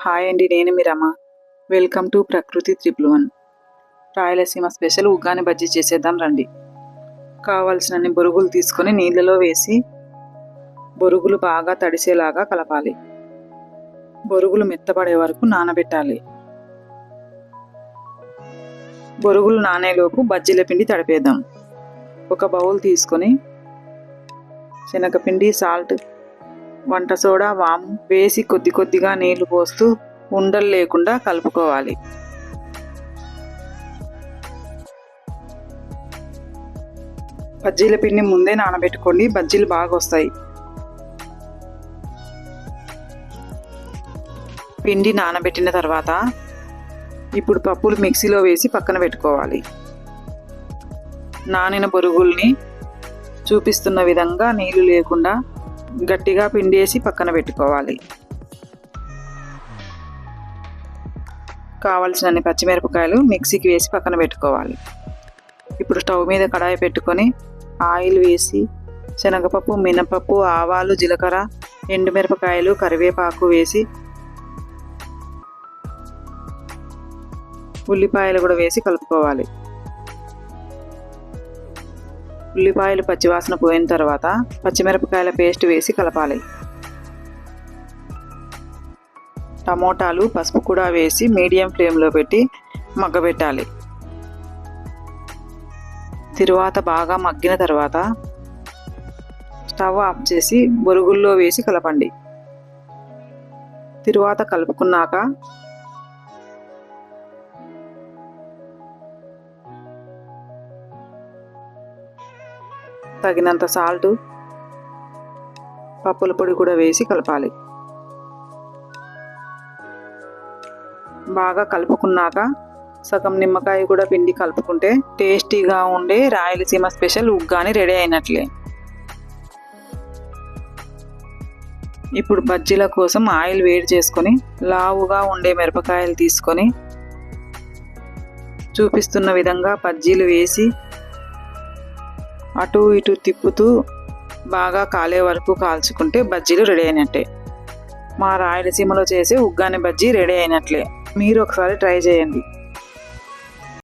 Hi అండి, నేను మీ Rama. Welcome to ప్రకృతి 111. రాయలసీమ స్పెషల్ ఉగ్గాని బజ్జీ చేసేద్దాం రండి. కావాల్సినన్ని బొరుగులు తీసుకొని నీళ్ళలో వేసి బొరుగులు బాగా తడిసేలాగా కలపాలి. బొరుగులు మెత్తబడే వరకు నానబెట్టాలి. బొరుగులు నానేలోపు బజ్జీల పిండి తడిపేద్దాం. ఒక బౌల్ తీసుకొని శనగపిండి, సాల్ట్, వంట సోడా, వాము వేసి కొద్ది కొద్దిగా నీళ్లు పోస్తూ ఉండలు లేకుండా కలుపుకోవాలి. బజ్జీల పిండి ముందే నానబెట్టుకోండి, బజ్జీలు బాగా వస్తాయి. పిండి నానబెట్టిన తర్వాత ఇప్పుడు పప్పులు మిక్సీలో వేసి పక్కన పెట్టుకోవాలి. నానిన బొరుగుల్ని చూపిస్తున్న విధంగా నీళ్లు లేకుండా గట్టిగా పిండేసి పక్కన పెట్టుకోవాలి. కావలసినన్ని పచ్చిమిరపకాయలు మిక్సీకి వేసి పక్కన పెట్టుకోవాలి. ఇప్పుడు స్టవ్ మీద కడాయి పెట్టుకొని ఆయిల్ వేసి శనగపప్పు, మినపప్పు, ఆవాలు, జీలకర్ర, ఎండుమిరపకాయలు, కరివేపాకు వేసి ఉల్లిపాయలు కూడా వేసి కలుపుకోవాలి. ఉల్లిపాయలు పచ్చివాసన పోయిన తర్వాత పచ్చిమిరపకాయల పేస్ట్ వేసి కలపాలి. టమోటాలు, పసుపు కూడా వేసి మీడియం ఫ్లేమ్లో పెట్టి మగ్గబెట్టాలి. తరువాత బాగా మగ్గిన తర్వాత స్టవ్ ఆఫ్ చేసి బొరుగుల్లో వేసి కలపండి. తరువాత కలుపుకున్నాక తగినంత సాల్ట్, పప్పుల పొడి కూడా వేసి కలపాలి. బాగా కలుపుకున్నాక సగం నిమ్మకాయ కూడా పిండి కలుపుకుంటే టేస్టీగా ఉండే రాయలసీమ స్పెషల్ ఉగ్గాని రెడీ అయినట్లే. ఇప్పుడు బజ్జీల కోసం ఆయిల్ వేడి చేసుకొని లావుగా ఉండే మిరపకాయలు తీసుకొని చూపిస్తున్న విధంగా బజ్జీలు వేసి అటు ఇటు తిప్పుతూ బాగా కాలే వరకు కాల్చుకుంటే బజ్జీలు రెడీ అయినట్టే. మా రాయలసీమలో చేసే ఉగ్గాని బజ్జీ రెడీ అయినట్లే. మీరు ఒకసారి ట్రై చేయండి.